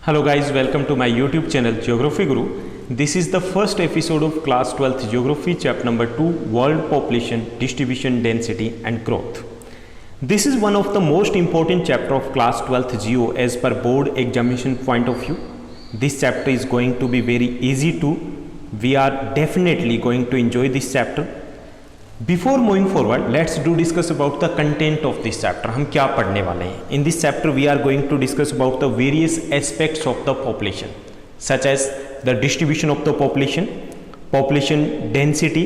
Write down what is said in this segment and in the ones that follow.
Hello guys, welcome to my YouTube channel Geography Guru. This is the first episode of class 12th Geography chapter number 2, World Population, Distribution, Density and Growth. This is one of the most important chapter of class 12th Geo as per board examination point of view. This chapter is going to be very easy to. We are definitely going to enjoy this chapter. Before moving forward, let's discuss about the content of this chapter. हम क्या पढ़ने वाले हैं? In this chapter, we are going to discuss about the various aspects of the population, such as the distribution of the population, population density,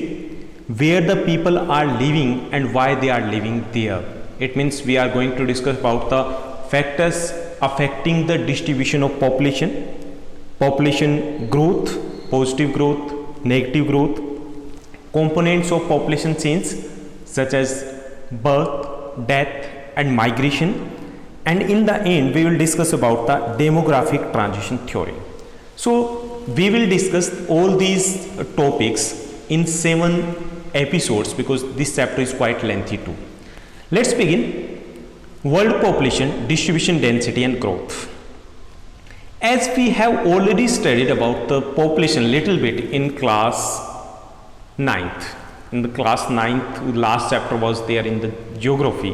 where the people are living and why they are living there. It means we are going to discuss about the factors affecting the distribution of population, population growth, positive growth, negative growth, components of population change such as birth, death and migration, and in the end we will discuss about the demographic transition theory. So we will discuss all these topics in 7 episodes because this chapter is quite lengthy too. Let's begin. World population, distribution, density and growth. As we have already studied about the population little bit in class 9th. In the class 9th, last chapter was there in the geography,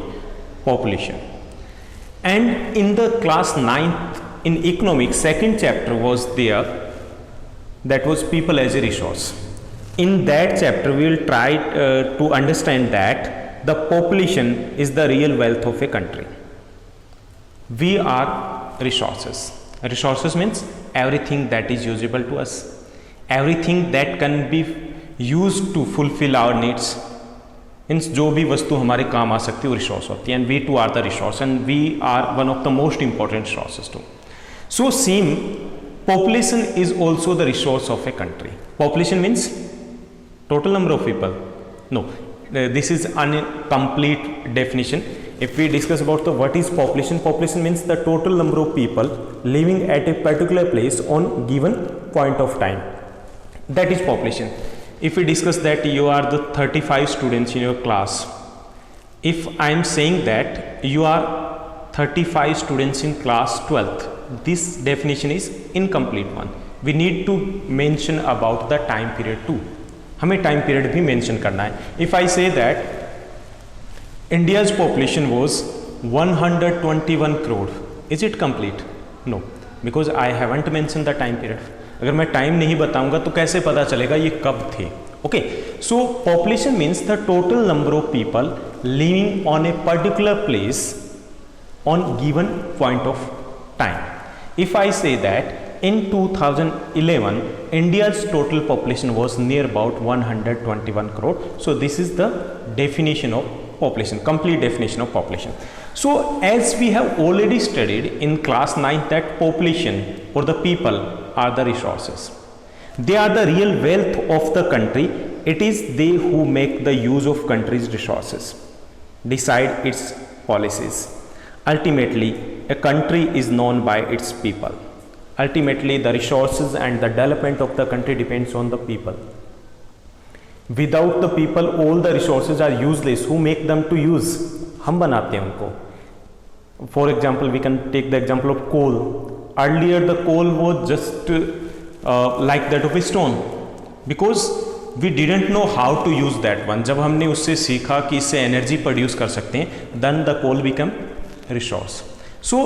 population. And in the class 9th, in economics, second chapter was there, that was people as a resource. In that chapter, we will try to understand that the population is the real wealth of a country. We are resources. Resources means everything that is usable to us, everything that can be used to fulfill our needs. Means जो भी वस्तु हमारे काम आ सकती है वो resource होती है, and we too are the resource and we are one of the most important resources too. So same population is also the resource of a country. Population means total number of people. No, this is incomplete definition. If we discuss about the what is population, population means the total number of people living at a particular place on given point of time. That is population. If we discuss that you are the 35 students in your class, if I am saying that you are 35 students in class 12th, this definition is incomplete one. We need to mention about the time period too. हमें time period भी mention करना है. If I say that India's population was 121 crore, is it complete? No, because I haven't mentioned the time period. अगर मैं time नहीं बताऊंगा तो कैसे पता चलेगा ये कब थे? Okay, so population means the total number of people living on a particular place on given point of time. If I say that in 2011 India's total population was near about 121 crore. So this is the definition of population, complete definition of population. So as we have already studied in class 9 that population or the people are the resources. They are the real wealth of the country. It is they who make the use of country's resources, decide its policies. Ultimately, a country is known by its people. Ultimately, the resources and the development of the country depends on the people. Without the people, all the resources are useless. Who make them to use? हम बनाते हैं उनको. For example, we can take the example of coal. Earlier, the coal was just like that of a stone, because we didn't know how to use that one. जब हमने उससे सीखा कि इससे एनर्जी प्रोड्यूस कर सकते हैं, then the coal become resource. So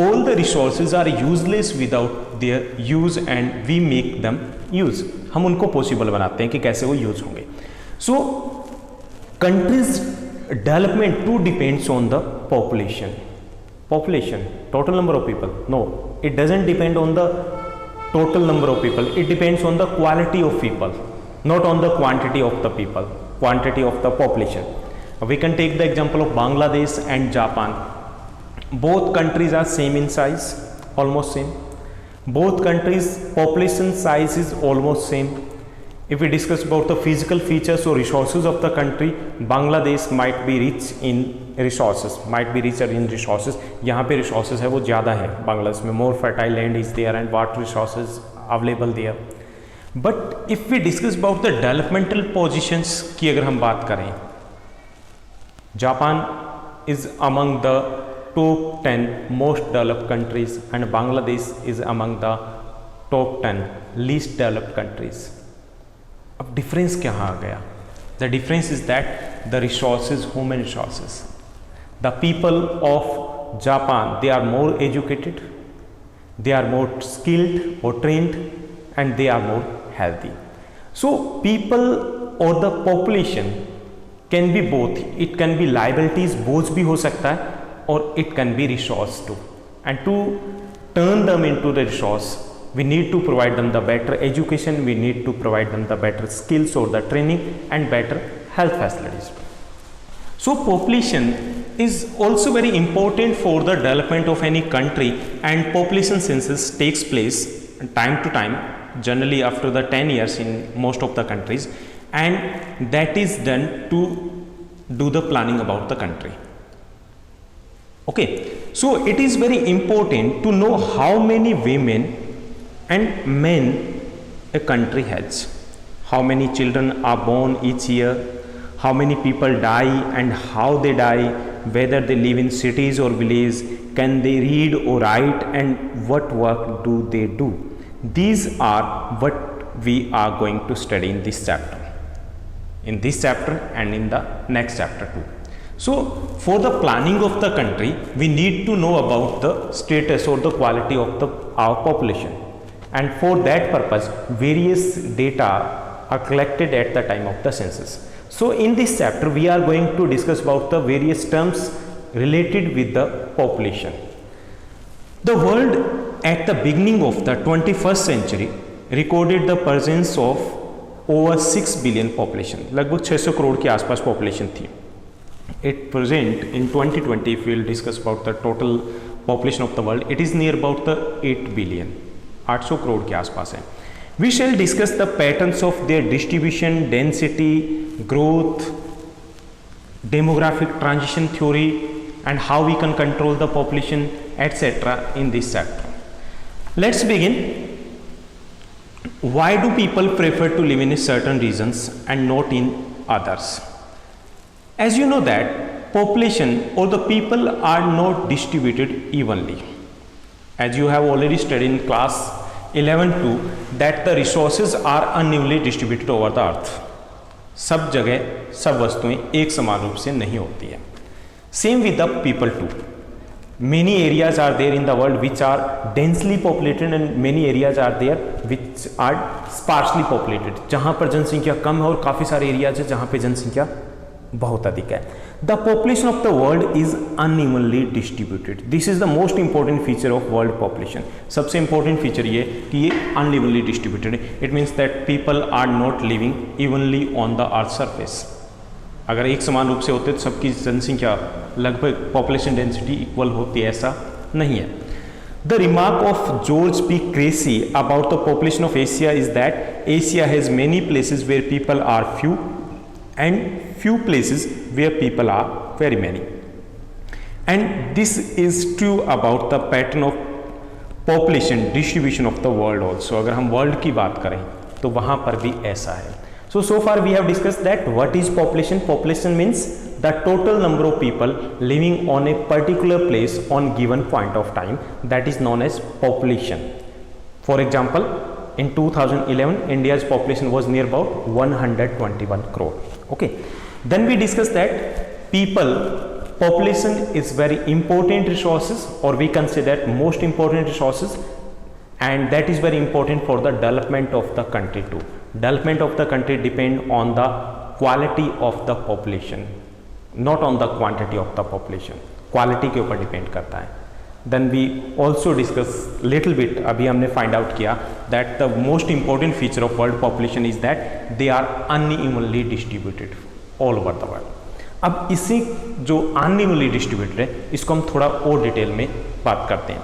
all the resources are useless without their use and we make them use. हम उनको पॉसिबल बनाते हैं कि कैसे वो यूज होंगे. So countries development too depends on the population. Population, total number of people. No, it doesn't depend on the total number of people. It depends on the quality of people, not on the quantity of the people, quantity of the population. We can take the example of Bangladesh and Japan. Both countries are same in size, almost same. Both countries population size is almost same. If we discuss about the physical features or resources of the country, Bangladesh might be rich in resources, might be richer in resources. यहाँ पे resources है वो ज़्यादा है बांग्लादेश में. More fertile land is there and water resources available there. But if we discuss about the developmental positions की अगर हम बात करें, Japan is among the top 10 most developed countries and Bangladesh is among the top 10 least developed countries. अब difference क्या आ गया? The difference is that the resources, human resources, the people of Japan, they are more educated, they are more skilled or trained, and they are more healthy. So people or the population can be both. It can be liabilities, बोझ भी हो सकता है, और it can be resource too. And to turn them into the resource, we need to provide them the better education, we need to provide them the better skills or the training and better health facilities. So population is also very important for the development of any country, and population census takes place time to time, generally after the 10 years in most of the countries, and that is done to do the planning about the country. Okay, so it is very important to know how many women and men a country has, how many children are born each year, how many people die and how they die, whether they live in cities or villages, can they read or write, and what work do they do. These are what we are going to study in this chapter, and in the next chapter too. So for the planning of the country, we need to know about the status or the quality of our population, and for that purpose various data are collected at the time of the census. So in this chapter we are going to discuss about the various terms related with the population. The world at the beginning of the 21st century recorded the presence of over 6 billion population. लगभग 600 करोड़ के आसपास population थी. At present in 2020, if we will discuss about the total population of the world, it is near about the 8 billion, 800 crore के आसपास है. We shall discuss the patterns of their distribution, density, growth, demographic transition theory, and how we can control the population, etc. in this chapter. Let's begin. Why do people prefer to live in certain regions and not in others? As you know that population or the people are not distributed evenly. As you have already studied in class 11 too, that the resources are unevenly distributed over the earth. सब जगह सब वस्तुएं एक समान रूप से नहीं होती है. Same with the people too. Many areas are there in the world which are densely populated and many areas are there which are sparsely populated. जहाँ पर जनसंख्या कम है और काफ़ी सारे एरियाज है जहाँ पे जनसंख्या बहुत अधिक है. The population of the world is unevenly distributed. This is the most important feature of world population. सबसे important feature ये कि ये unevenly distributed है. It means that people are not living evenly on the earth surface. अगर एक समान रूप से होते तो सबकी जनसंख्या लगभग population density equal होती है, ऐसा नहीं है. The remark of George P. Creasy about the population of Asia is that Asia has many places where people are few and few places where people are very many. And this is true about the pattern of population distribution of the world also. अगर हम world की बात करें तो वहाँ पर भी ऐसा है. So far we have discussed that what is population. Population means the total number of people living on a particular place on given point of time, that is known as population. For example, in 2011 India's population was near about 121 crore. Okay, then we discussed that population is very important resources, or we can say that most important resources, and that is very important for the development of the country too. Development of the country depend on the quality of the population, not on the quantity of the population. Quality के ऊपर depend करता है. Then we also discuss little bit, अभी हमने find out किया that the most important feature of world population is that they are unevenly distributed all over the world. अब इसी जो unevenly distributed है इसको हम थोड़ा और डिटेल में बात करते हैं.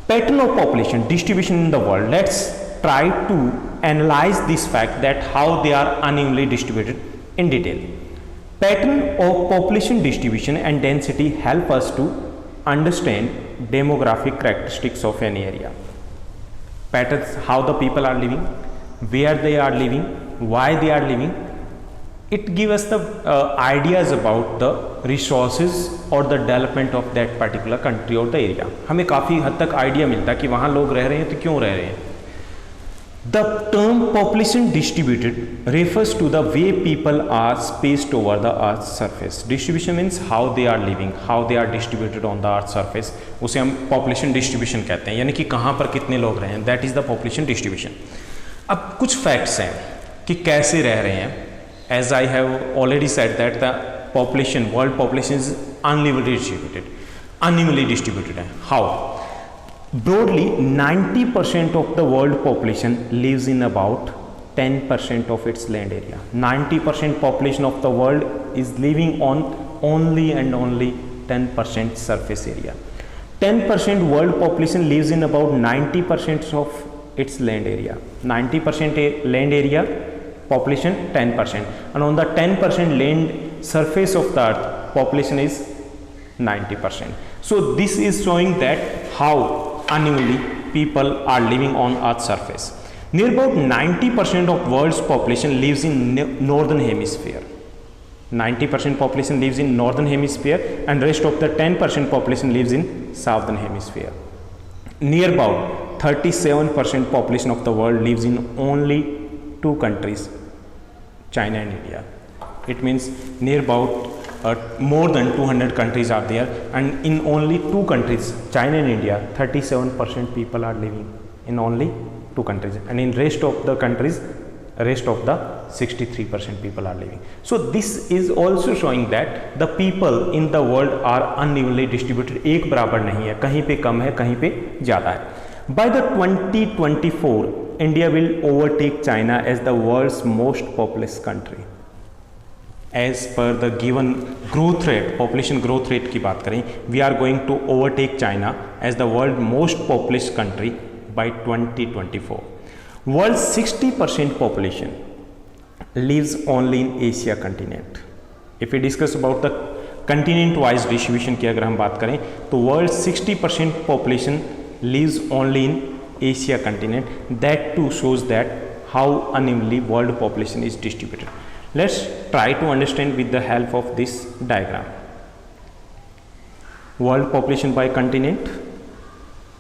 Pattern of population distribution in the world. Let's try to analyze this fact that how they are unevenly distributed in detail. Pattern of population distribution and density help us to understand demographic characteristics of any area. Patterns, how the people are living, where they are living, why they are living, it gives us the ideas about the resources or the development of that particular country or the area. हमें काफ़ी हद तक idea मिलता है कि वहाँ लोग रह रहे हैं तो क्यों रह रहे हैं. The term population distributed refers to the way people are spaced over the earth's surface. Distribution means how they are living, how they are distributed on the earth's surface. उसे हम population distribution कहते हैं, यानी कि कहाँ पर कितने लोग रहे हैं. That is the population distribution. अब कुछ facts हैं कि कैसे रह रहे हैं. As I have already said that the population, world population is unevenly distributed. How? Broadly, 90% of the world population lives in about 10% of its land area. 90% population of the world is living on only and only 10% surface area. 10% world population lives in about 90% of its land area. 90% land area, population 10%, and on the 10% land surface of the earth, population is 90%. So this is showing that how unevenly people are living on earth's surface. Near about 90% of world's population lives in northern hemisphere. 90% population lives in northern hemisphere, and rest of the 10% population lives in southern hemisphere. Near about 37% population of the world lives in only two countries, China and India. It means near about more than 200 countries are there, and in only two countries, China and India, 37% people are living in only two countries, and in rest of the countries, rest of the 63% people are living. So this is also showing that the people in the world are unevenly distributed. एक बराबर नहीं है, कहीं पे कम है, कहीं पे ज़्यादा है. By the 2024, India will overtake China as the world's most populous country. As per the given growth rate, population growth rate की बात करें, we are going to overtake China as the world's most populous country by 2024. World's 60% population lives only in Asia continent. If we discuss about the continent-wise distribution की अगर हम बात करें, तो world's 60% population lives only in Asia continent. That too shows that how unevenly world population is distributed. Let's try to understand with the help of this diagram. World population by continent.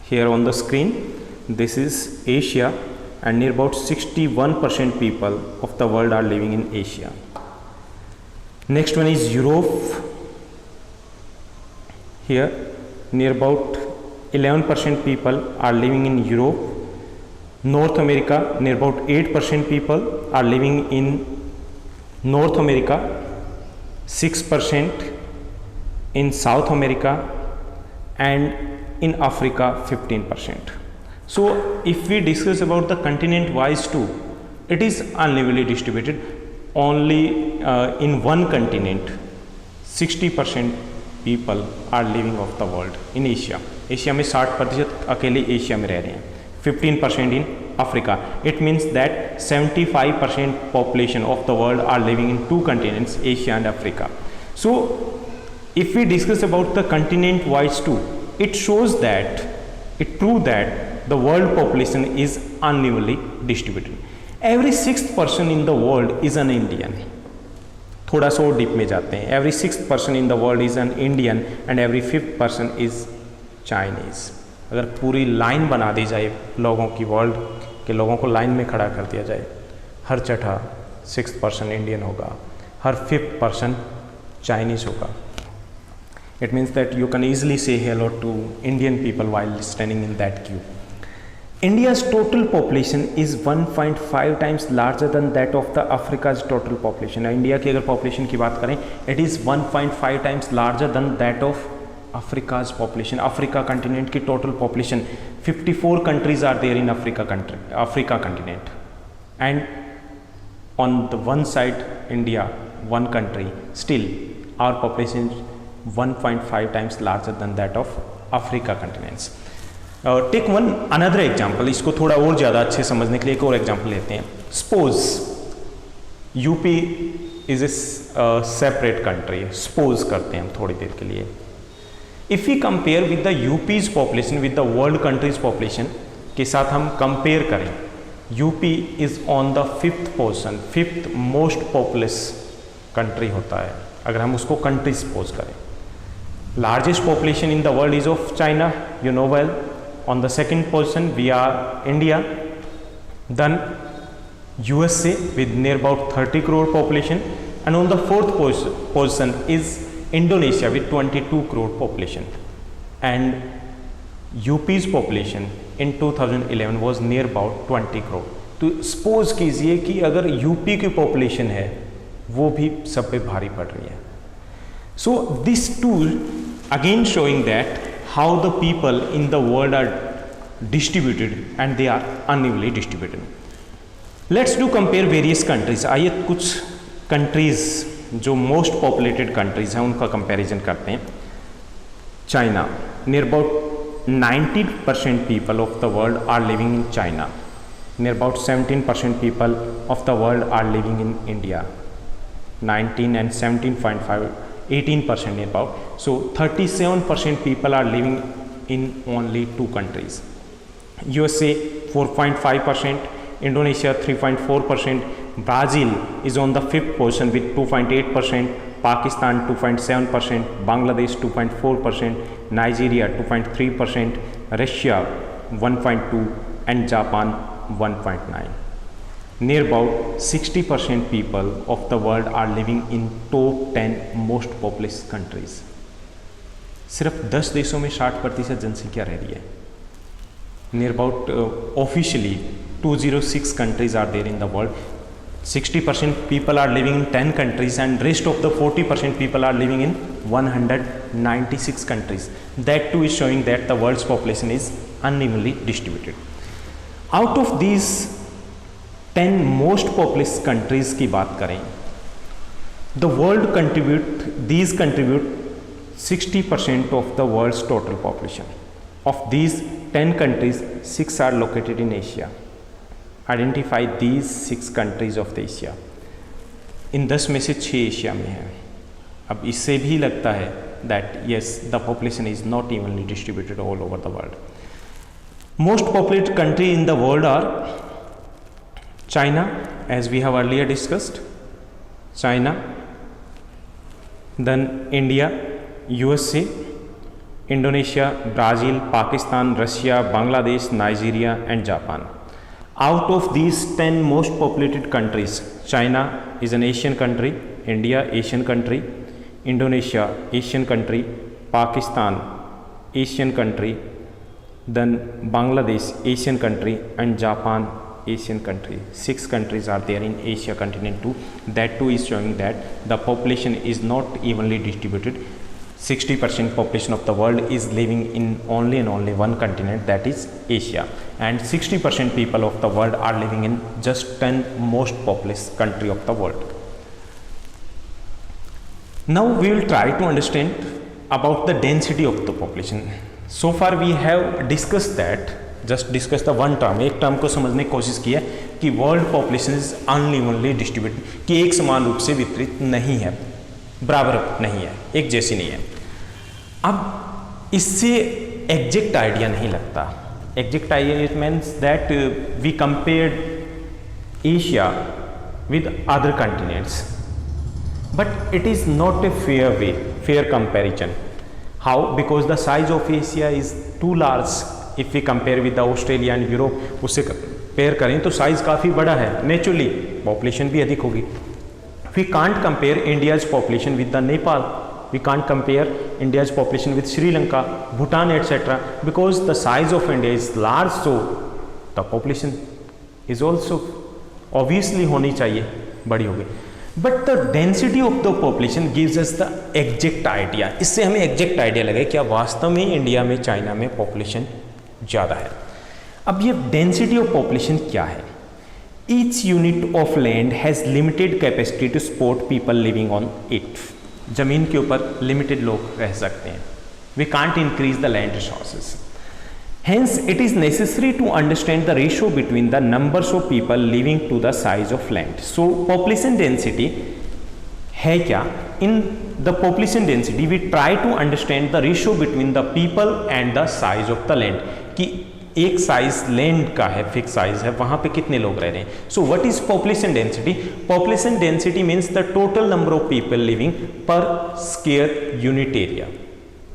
Here on the screen, this is Asia, and near about 61% people of the world are living in Asia. Next one is Europe. Here, near about 11% people are living in Europe. North America, near about 8% people are living in North America, 6% in South America, and in Africa 15%. So if we discuss about the continent wise too, it is unevenly distributed. Only in one continent 60% people are living of the world in Asia. Asia में 60% अकेले Asia में रह रहे हैं, 15% in Africa. It means that 75% population of the world are living in two continents, Asia and Africa. So if we discuss about the continent wise too, it shows that, it proves that the world population is unevenly distributed. Every sixth person in the world is an Indian. थोड़ा सा और deep में जाते हैं. Every sixth person in the world is an Indian and every fifth person is Chinese. अगर पूरी line बना दी जाए लोगों की, वर्ल्ड के लोगों को लाइन में खड़ा कर दिया जाए, हर चौथा सिक्स्थ पर्सन इंडियन होगा, हर फिफ्थ पर्सन चाइनीज होगा. It means that you can easily say hello to Indian people while standing in that queue. India's total population is 1.5 times larger than that of the Africa's total population. India की अगर population की बात करें, it is 1.5 times larger than that of Africa's population. Africa continent की total population, 54 countries are there in Africa continent, and on the one side India, one country, still our population is 1.5 times larger than that of Africa continents. Take one another example. इसको थोड़ा और ज़्यादा अच्छे समझने के लिए एक और एग्जाम्पल लेते हैं. Suppose UP is a separate country. Suppose करते हैं हम थोड़ी देर के लिए. If we compare with the UP's population with the world countries population के साथ हम कंपेयर करें, UP is on the fifth position, fifth most populous country होता है, अगर हम उसको कंट्री सपोज करें. Largest population in the world is of China, you know well. On the second position we are India, then USA with near about 30 crore population, and on the fourth position is Indonesia with 22 crore population. And UP's population in 2011 was near about 20 crore. तो suppose कीजिए कि अगर UP की population है वो भी सब पे भारी पड़ रही है. So this tool again showing that how the people in the world are distributed and they are unevenly distributed. Let's do compare various countries. आइए कुछ कंट्रीज जो मोस्ट पॉपुलेटेड कंट्रीज हैं उनका कंपैरिजन करते हैं. China, near about 90% people of the world are living in China. Near about 17% people of the world are living in India. 19 and 17.5, 18% near about. So 37% people are living in only two countries. USA 4.5%, Indonesia 3.4%, Brazil is on the fifth position with 2.8%, Pakistan 2.7%, Bangladesh 2.4%, Nigeria 2.3%, Russia 1.2% and Japan 1.9. Near about 60% people of the world are living in top 10 most populous countries. सिर्फ 10 देशों में 60% जनसंख्या रह रही है. Near about officially 206 countries are there in the world. 60% people are living in 10 countries and rest of the 40% people are living in 196 countries. That too is showing that the world's population is unevenly distributed. Out of these 10 most populous countries की बात करें, the world contribute 60% of the world's total population. Of these 10 countries 6 are located in Asia. Identify these 6 countries of the Asia. इन 10 में से 6 Asia में हैं. अब इससे भी लगता है that yes the population is not evenly distributed all over the world. Most populated country in the world are China, as we have earlier discussed, China, then India, USA, Indonesia, Brazil, Pakistan, Russia, Bangladesh, Nigeria and Japan. Out of these 10 most populated countries, China is an Asian country, India Asian country, Indonesia Asian country, Pakistan Asian country, then Bangladesh Asian country and Japan Asian country. 6 countries are there in Asia continent too. That too is showing that the population is not evenly distributed. 60% population of the world is living in only and only one continent, that is Asia, and 60% people of the world are living in just 10 most populous country of the world. Now we will try to understand about the density of the population. So far we have discussed that, just discuss the one term, एक term को समझने की कोशिश की है कि world population is unevenly distributed, कि एक समान रूप से वितरित नहीं है, बराबर नहीं है, एक जैसी नहीं है. अब इससे एग्जैक्ट आइडिया नहीं लगता. Exact idea it means that we compared Asia with other continents, but it is not a fair comparison. How? Because the size of Asia is too large. If we compare with the Australia and Europe, उससे compare करें तो size काफ़ी बड़ा है. Naturally population भी अधिक होगी. We can't compare India's population with the Nepal. We can't compare India's population with Sri Lanka, Bhutan, etc. Because the size of India is large, so the population is also obviously होनी चाहिए, बड़ी होगी. But the density of the population gives us the exact idea. इससे हमें exact idea लगे क्या वास्तव में इंडिया में, चाइना में पॉपुलेशन ज़्यादा है. अब ये डेंसिटी ऑफ पॉपुलेशन क्या है? Each unit of land has limited capacity to support people living on it. ज़मीन के ऊपर लिमिटेड लोग रह सकते हैं. We can't increase the land resources. Hence, it is necessary to understand the ratio between the numbers of people living to the size of land. So, population density है क्या? In the population density, we try to understand the ratio between the people and the size of the land. कि एक size land का है, fix size है, वहां पे कितने लोग रह रहे हैं. So what is population density? Population density means the total number of people living per square unit area.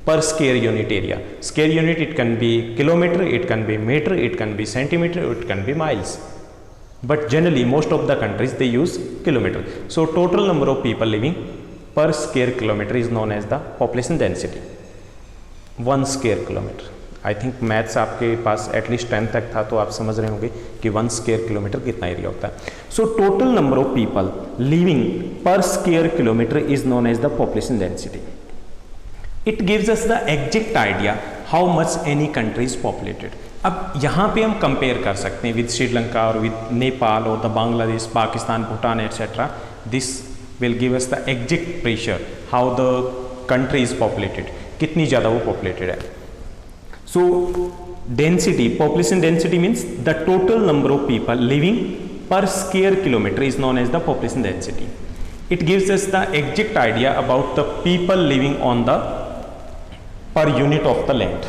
Per square unit area. Square unit, it can be kilometer, it can be meter, it can be centimeter, it can be miles. But generally most of the countries they use kilometer. So total number of people living per square kilometer is known as the population density. 1 square kilometer. I think maths आपके पास at least 10 तक था, तो आप समझ रहे होंगे कि 1 square kilometre कितना एरिया होता है. So total number of people living per square kilometre is known as the population density. It gives us the exact idea how much any country is populated. अब यहाँ पे हम कंपेयर कर सकते हैं विद श्रीलंका और विद नेपाल और the Bangladesh, Pakistan, Bhutan etcetera. This will give us the exact pressure how the country is populated, कितनी ज़्यादा वो पॉपुलेटेड है. So density, population density means the total number of people living per square kilometre is known as the population density. It gives us the exact idea about the people living on the पर unit of the land,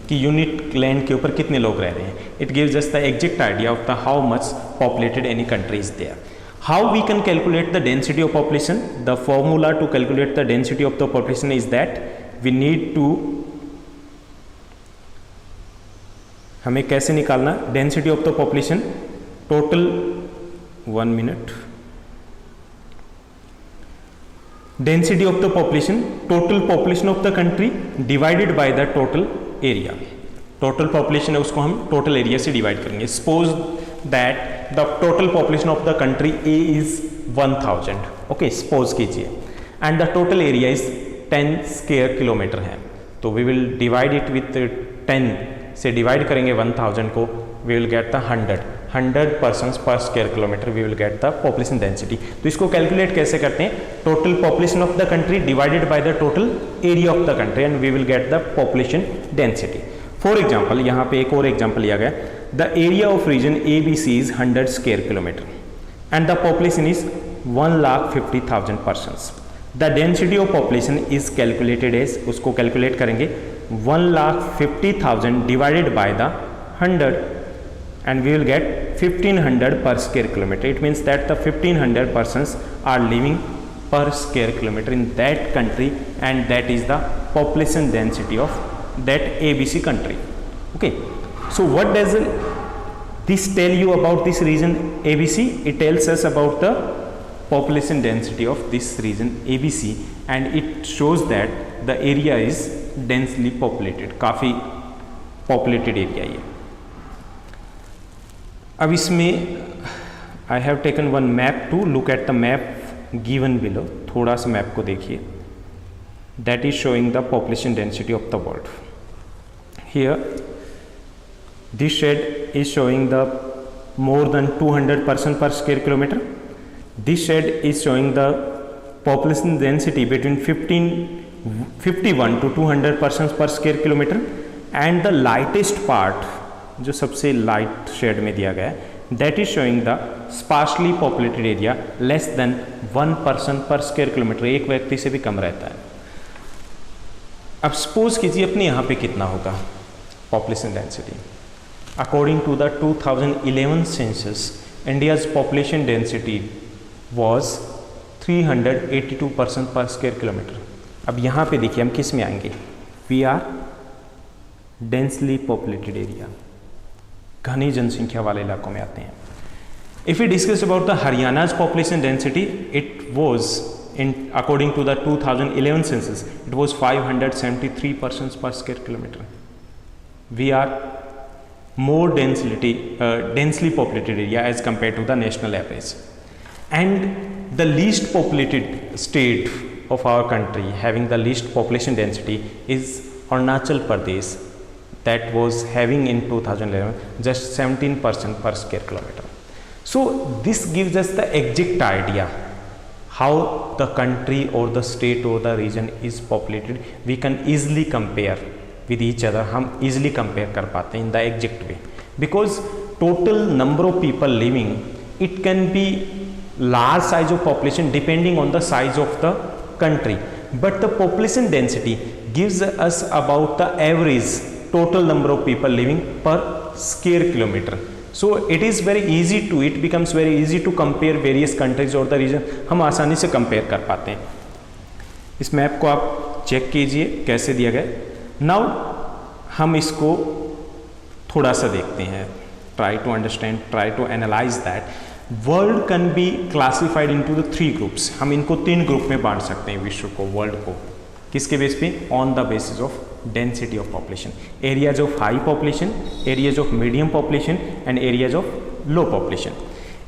कि unit land के ऊपर कितने लोग रह रहे हैं. It gives us the exact idea of the how much populated any country is there. How we can calculate the density of population? The formula to calculate the density of the population is that we need to, हमें कैसे निकालना density of the population? Total, 1 minute. Density of the population, total population of the country divided by the total area. Total population है उसको हम total area से divide करेंगे. Suppose that the total population of the country A is 1000. Okay, suppose कीजिए. And the total area is 10 square kilometer है. तो we will divide it with 10 से divide करेंगे 1000 को, we will get the 100 persons per square kilometer, we will get the population density. तो इसको calculate कैसे करते हैं? Total population of the country divided by the total area of the country and we will get the population density. For example, यहाँ पे एक और example लिया गया. The area of region A B C is 100 square kilometre and the population is 1,50,000 persons. The density of population is calculated as, उसको calculate करेंगे 1,50,000 divided by the 100 and we will get 1500 per square kilometer. It means that the 1500 persons are living per square kilometer in that country and that is the population density of that ABC country. Okay, so what does this tell you about this region ABC? It tells us about the population density of this region ABC and it shows that the area is densely populated. काफ़ी populated area है. अब इसमें I have taken one map to look at the map given below. थोड़ा सा map को देखिए. That is showing the population density of the world. Here this shade is showing the more than 200 person per square kilometer. This shade is showing the population density between 51 to 200 persons per square kilometer and the lightest part, जो सबसे light shade में दिया गया है, that is showing the sparsely populated area less than 1 person per square kilometer. एक व्यक्ति से भी कम रहता है. अब सपोज कीजिए अपने यहाँ पे कितना होगा population density. According to the 2011 census, India's population density was 382 person per square kilometer. अब यहाँ पे देखिए हम किस में आएंगे? We are densely populated area, घनी जनसंख्या वाले इलाकों में आते हैं. If you discuss about the Haryana's population density, it was in according to the 2011 census, it was 573 persons per square kilometer. We are more densely populated area as compared to the national average. And the least populated state of our country having the least population density is Arunachal Pradesh. That was having in 2011 just 17 person per square kilometer. So this gives us the exact idea how the country or the state or the region is populated. We can easily compare with each other. हम easily compare कर पाते हैं in the exact way, because total number of people living, it can be large size of population depending on the size of the country, but the population density gives us about the average total number of people living per square kilometer. So it is very easy to, it becomes very easy to compare various countries or the region. हम आसानी से compare कर पाते हैं. इस map को आप check कीजिए कैसे दिया गया. नाउ हम इसको थोड़ा सा देखते हैं. Try to understand, try to analyse that. World can be classified into the 3 groups. हम इनको 3 ग्रुप में बांट सकते हैं विश्व को, वर्ल्ड को. किसके बेस पे? On the basis of density of population. Areas of high population, areas of medium population and areas of low population.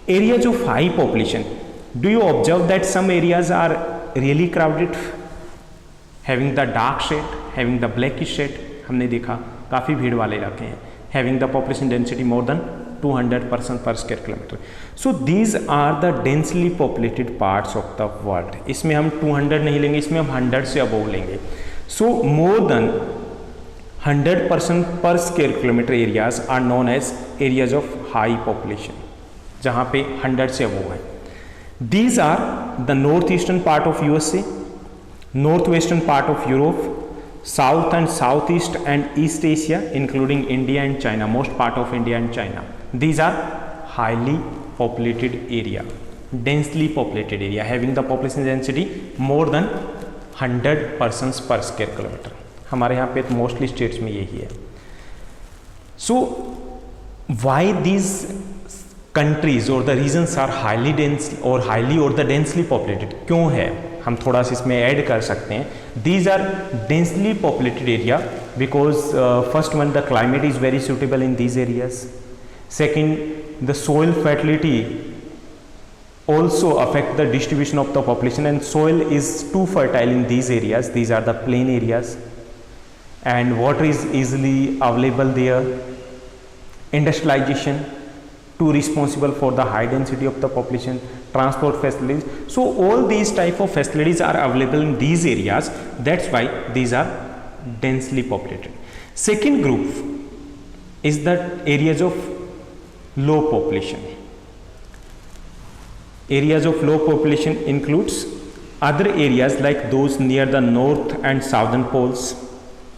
Areas of high population, do you observe that some areas are really crowded, having the dark shade, having the blackish shade. हमने देखा काफ़ी भीड़ वाले इलाके हैं. Having the population density more than 200% per square kilometer. So these are the densely populated parts of the world. इसमें हम 200 नहीं लेंगे, इसमें हम 100 से अबोव लेंगे. So more than 100% per square kilometer areas are known as areas of high population, जहाँ पे 100 से अबोव है. These are the northeastern part of USA, northwestern part of Europe, South and Southeast and East Asia, including India and China, most part of India and China. These are highly populated area, densely populated area, having the population density more than 100 persons per square kilometer. हमारे यहाँ पे तो mostly states में यही है. So why these countries or the regions are highly dense or highly or the densely populated? क्यों है? हम थोड़ा सा इसमें ऐड कर सकते हैं. These are densely populated area because first one, the climate is very suitable in these areas. Second, the soil fertility also affect the distribution of the population, and soil is too fertile in these areas. These are the plain areas, and water is easily available there. Industrialization, too responsible for the high density of the population. Transport facilities. So all these type of facilities are available in these areas. That's why these are densely populated. Second group is the areas of low population. Areas of low population includes other areas like those near the north and southern poles.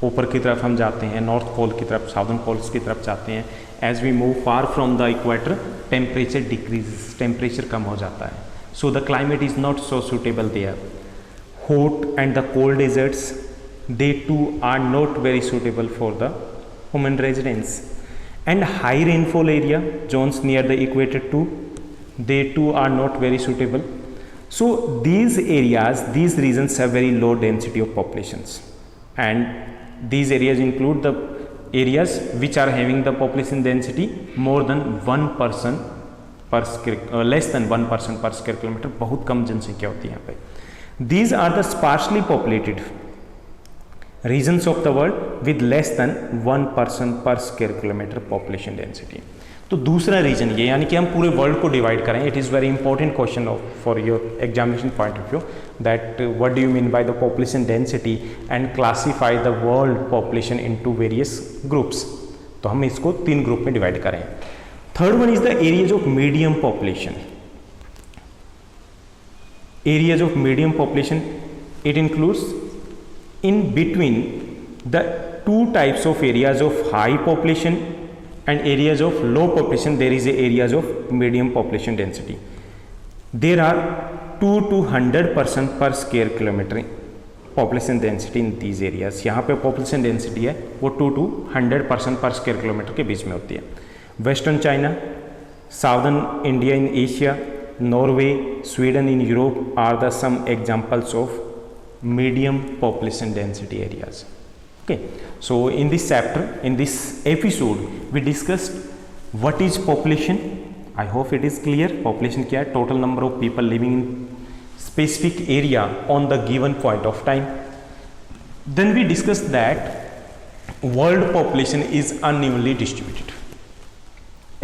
ऊपर की तरफ हम जाते हैं, north pole की तरफ, southern poles की तरफ जाते हैं. As we move far from the equator, temperature decreases, temperature कम हो जाता है. So the climate is not so suitable there. Hot and the cold deserts, they too are not very suitable for the human residence. And high rainfall area, zones near the equator too, they too are not very suitable. So these areas, these regions have very low density of populations, and these areas include the areas which are having the population density more than 1 person per square, less than 1 person per square kilometer. बहुत कम जनसंख्या होती है यहाँ पे. These are the sparsely populated regions of the world with less than 1 person per square kilometer population density. तो दूसरा reason ये, यानी कि हम पूरे वर्ल्ड को डिवाइड करें. It is very important question for your examination point of view, that what do you mean by the population density and classify the world population into various groups. तो हम इसको 3 ग्रुप में divide करें. Third one is the areas of medium population. Areas of medium population, it includes in between the 2 types of areas of high population and areas of low population, there is a areas of medium population density. There are 2 to 100% per square kilometer population density in these areas. यहाँ पे population density है वो 2 to 100% per square kilometer के बीच में होती है. Western China, Southern India in Asia, Norway, Sweden in Europe are the some examples of medium population density areas. Okay, so in this chapter, in this episode, we discussed what is population. I hope it is clear. Population क्या है? Total number of people living in specific area on the given point of time. Then we discussed that world population is unevenly distributed.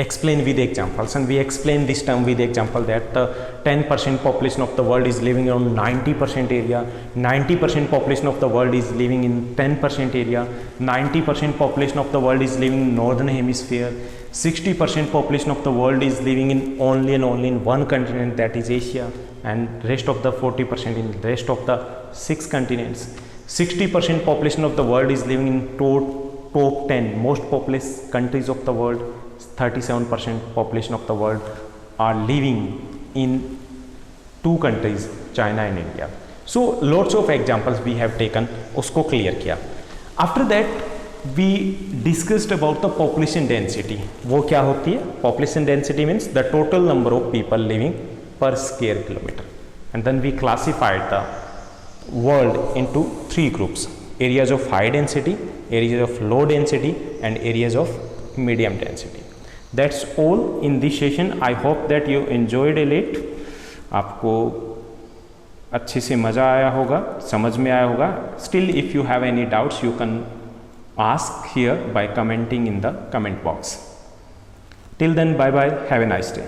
Explain with examples, and we explain this term with example that the 10% population of the world is living on 90% area, 90% population of the world is living in 10% area, 90% population of the world is living in northern hemisphere, 60% population of the world is living in only in one continent, that is Asia, and rest of the 40% in the rest of the 6 continents. 60% population of the world is living in top 10 most populous countries of the world, 37% population of the world are living in two countries, China and India. So lots of examples we have taken, उसको clear किया. After that we discussed about the population density. वो क्या होती है? Population density means the total number of people living per square kilometer. And then we classified the world into three groups: areas of high density, areas of low density, and areas of medium density. That's all in this session. I hope that you enjoyed it. आपको अच्छे से मज़ा आया होगा, समझ में आया होगा. Still if you have any doubts you can ask here by commenting in the comment box. Till then, bye bye, have a nice day.